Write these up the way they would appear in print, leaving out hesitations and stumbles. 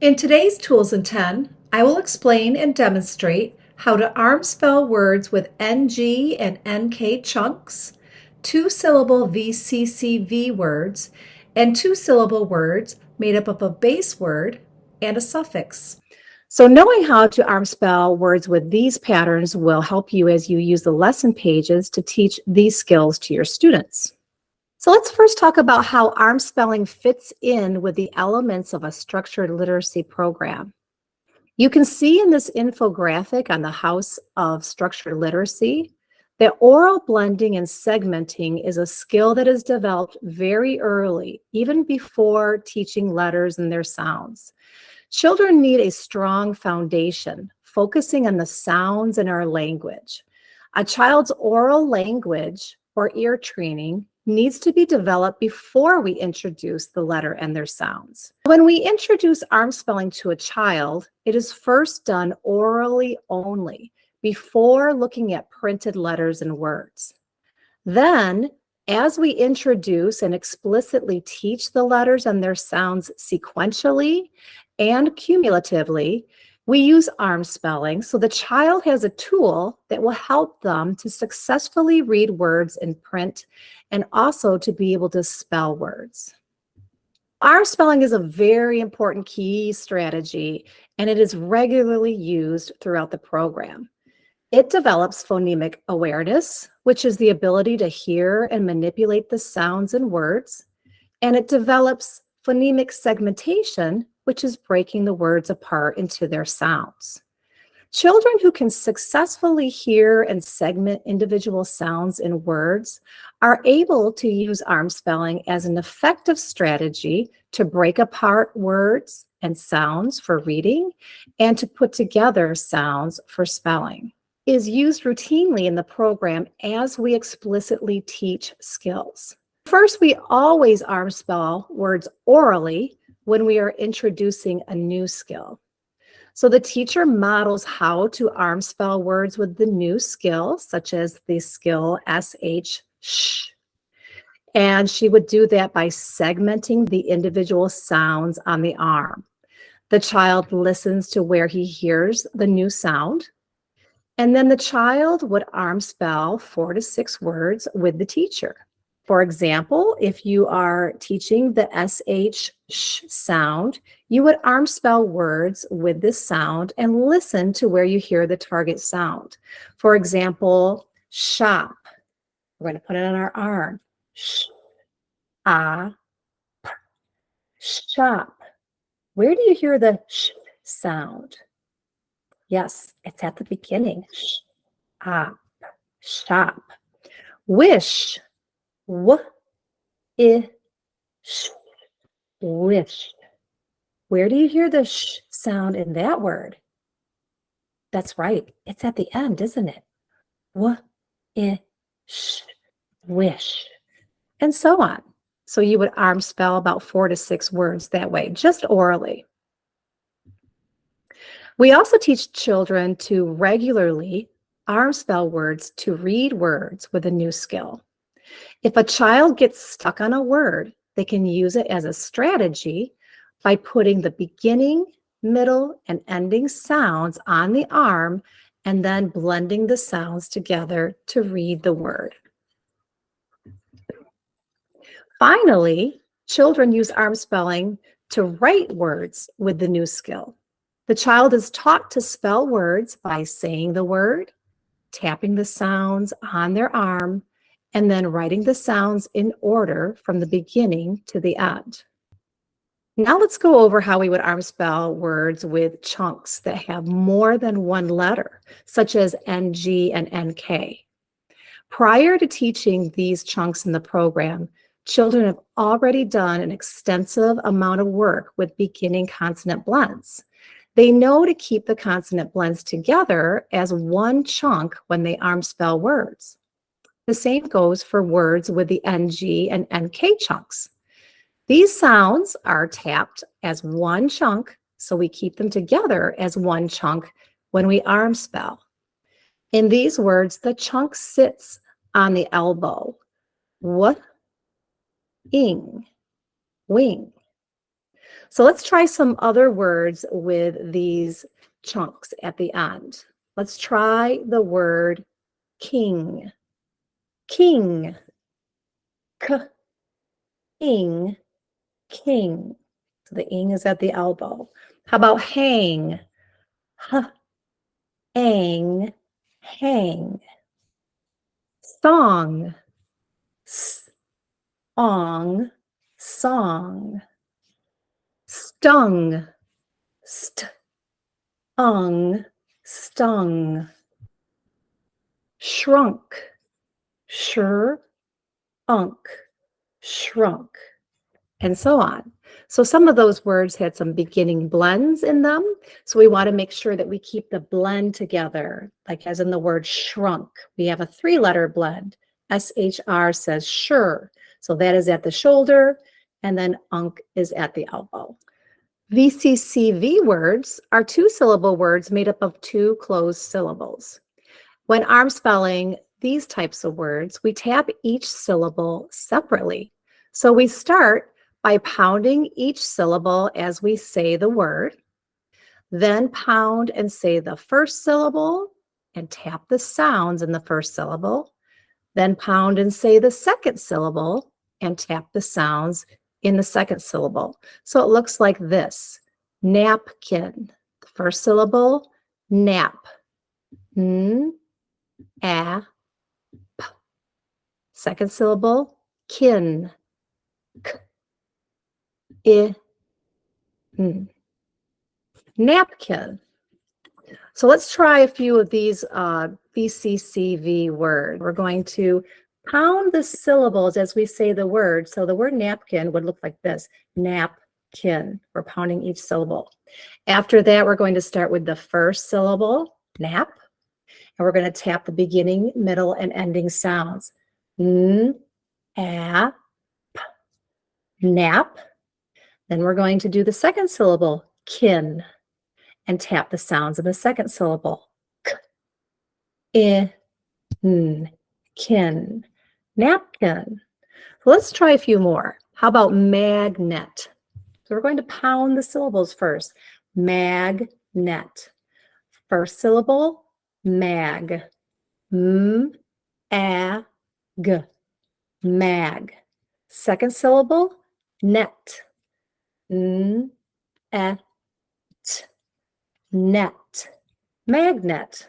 In today's Tools in 10, I will explain and demonstrate how to arm spell words with NG and NK chunks, two-syllable VCCV words, and two-syllable words made up of a base word and a suffix. So knowing how to arm spell words with these patterns will help you as you use the lesson pages to teach these skills to your students. So let's first talk about how arm spelling fits in with the elements of a structured literacy program. You can see in this infographic on the House of Structured Literacy that oral blending and segmenting is a skill that is developed very early, even before teaching letters and their sounds. Children need a strong foundation, focusing on the sounds in our language. A child's oral language or ear training needs to be developed before we introduce the letter and their sounds. When we introduce arm spelling to a child, it is first done orally only, before looking at printed letters and words. Then, as we introduce and explicitly teach the letters and their sounds sequentially and cumulatively, we use arm spelling so the child has a tool that will help them to successfully read words in print and also to be able to spell words. Arm spelling is a very important key strategy, and it is regularly used throughout the program. It develops phonemic awareness, which is the ability to hear and manipulate the sounds in words, and it develops phonemic segmentation, which is breaking the words apart into their sounds. Children who can successfully hear and segment individual sounds in words are able to use arm spelling as an effective strategy to break apart words and sounds for reading and to put together sounds for spelling. It is used routinely in the program as we explicitly teach skills. First, we always arm spell words orally when we are introducing a new skill. So the teacher models how to arm spell words with the new skill, such as the skill SH, sh. And she would do that by segmenting the individual sounds on the arm. The child listens to where he hears the new sound. And then the child would arm spell 4 to 6 words with the teacher. For example, if you are teaching the SH sh sound, you would arm spell words with this sound and listen to where you hear the target sound. For example, shop. We're going to put it on our arm. Sh, ah, p, shop. Where do you hear the sh sound? Yes, it's at the beginning. Sh, ah, p, shop. Wish. W, I, sh, wish. Where do you hear the sh sound in that word? That's right. It's at the end, isn't it? W, I, sh, wish. And so on. So you would arm spell about 4 to 6 words that way, just orally. We also teach children to regularly arm spell words to read words with a new skill. If a child gets stuck on a word, they can use it as a strategy by putting the beginning, middle, and ending sounds on the arm and then blending the sounds together to read the word. Finally, children use arm spelling to write words with the new skill. The child is taught to spell words by saying the word, tapping the sounds on their arm, and then writing the sounds in order from the beginning to the end. Now let's go over how we would arm spell words with chunks that have more than one letter, such as NG and NK. Prior to teaching these chunks in the program, children have already done an extensive amount of work with beginning consonant blends. They know to keep the consonant blends together as one chunk when they arm spell words. The same goes for words with the NG and NK chunks. These sounds are tapped as one chunk, so we keep them together as one chunk when we arm spell. In these words, the chunk sits on the elbow. W, ing, wing. So let's try some other words with these chunks at the end. Let's try the word king. King. K, ing, king. So the ing is at the elbow. How about hang? H, ang, hang. Song. S, ong, song. Stung. St, ung, stung. Shrunk. Sure, unk, shrunk, and so on. So some of those words had some beginning blends in them. So we want to make sure that we keep the blend together, like as in the word shrunk. We have a 3-letter blend. SHR says sure. So that is at the shoulder, and then unk is at the elbow. VCCV words are 2-syllable words made up of 2 closed syllables. When Armspelling these types of words, we tap each syllable separately. So we start by pounding each syllable as we say the word, then pound and say the first syllable and tap the sounds in the first syllable, then pound and say the second syllable and tap the sounds in the second syllable. So it looks like this: napkin. The first syllable, nap. N, a, p. Second syllable, kin. K, I, n. Napkin. So let's try a few of these VCCV words. We're going to pound the syllables as we say the word. So the word napkin would look like this: napkin. We're pounding each syllable. After that, we're going to start with the first syllable, nap, and we're going to tap the beginning, middle, and ending sounds. N, a, p, nap. Then we're going to do the second syllable, kin, and tap the sounds in the second syllable. K, I, n, kin, napkin. So let's try a few more. How about magnet? So we're going to pound the syllables first. Magnet. First syllable, mag. M, a, g. Mag. Second syllable, net. N, e, t. Net. Magnet.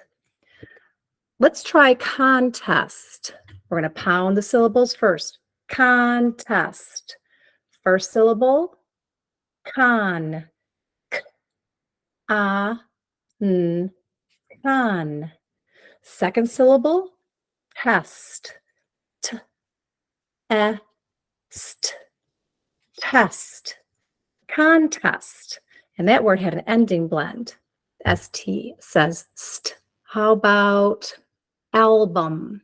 Let's try contest. We're going to pound the syllables first. Contest. First syllable, con. K, a, n, con. Second syllable, test. T, e, st. Test. Contest. And that word had an ending blend. ST says st. How about album?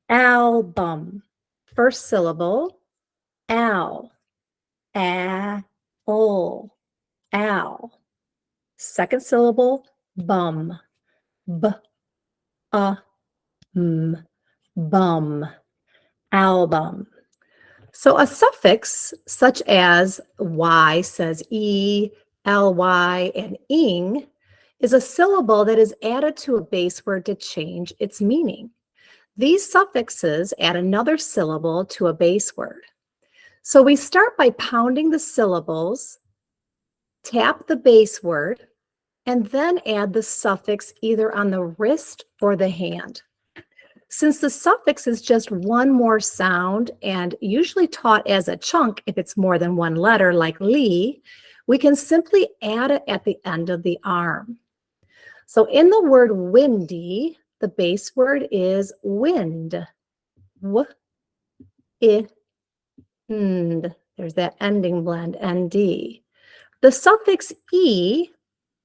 Album. First syllable, al. A-ol. Al. Second syllable, bum. B-a-m. Bum. Album. So a suffix such as y says e, ly, and ing is a syllable that is added to a base word to change its meaning. These suffixes add another syllable to a base word. So we start by pounding the syllables, tap the base word, and then add the suffix either on the wrist or the hand. Since the suffix is just one more sound and usually taught as a chunk if it's more than one letter, like li, we can simply add it at the end of the arm. So in the word windy, the base word is wind. W, I, nd. There's that ending blend, nd. The suffix e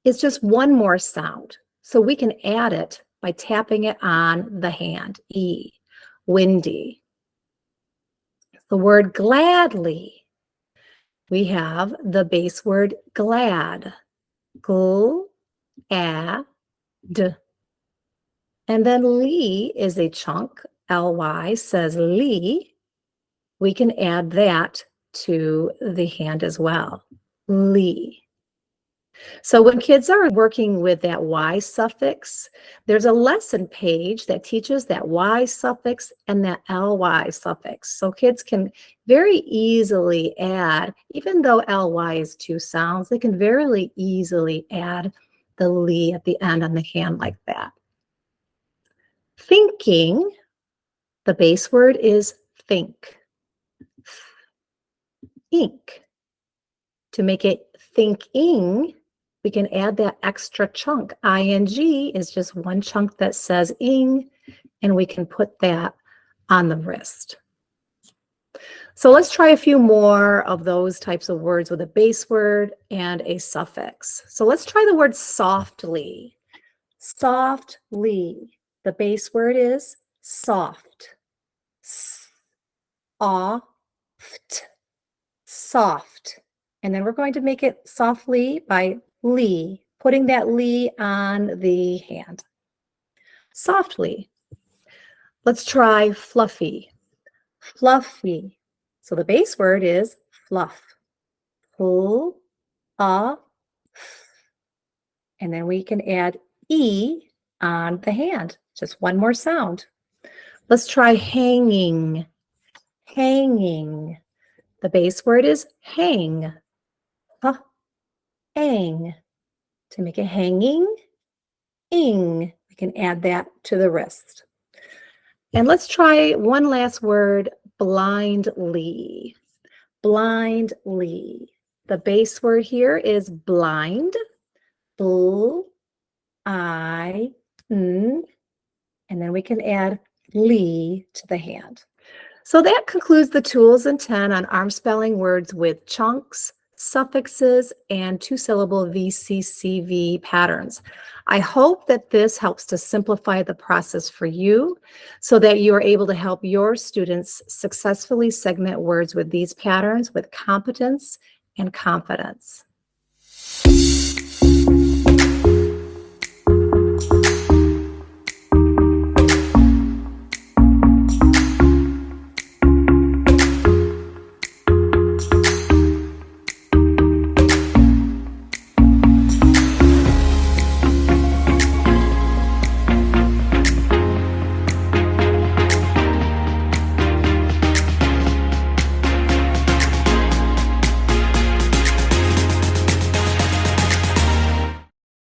is just one more sound, so we can add it by tapping it on the hand, e, windy. The word gladly, we have the base word glad, gl, a, d. And then li is a chunk, ly says li. We can add that to the hand as well. Lee. So when kids are working with that Y suffix, there's a lesson page that teaches that Y suffix and that LY suffix. So kids can very easily add, even though LY is two sounds, they can very easily add the ly at the end on the hand like that. Thinking, the base word is think. Ink. To make it thinking, we can add that extra chunk. ing is just one chunk that says ing, and we can put that on the wrist. So let's try a few more of those types of words with a base word and a suffix. So let's try the word softly. Softly. The base word is soft. Soft. Soft. And then we're going to make it softly by ly, putting that ly on the hand. Softly. Let's try fluffy. Fluffy. So the base word is fluff. Fl, a, and then we can add e on the hand. Just one more sound. Let's try hanging. Hanging. The base word is hang. Ang. To make it hanging, ing. We can add that to the wrist. And let's try one last word, blindly. Blindly. The base word here is blind. Bl, I, n. And then we can add ly to the hand. So that concludes the tools in 10 on Armspelling words with chunks, suffixes, and two-syllable VCCV patterns. I hope that this helps to simplify the process for you so that you are able to help your students successfully segment words with these patterns with competence and confidence.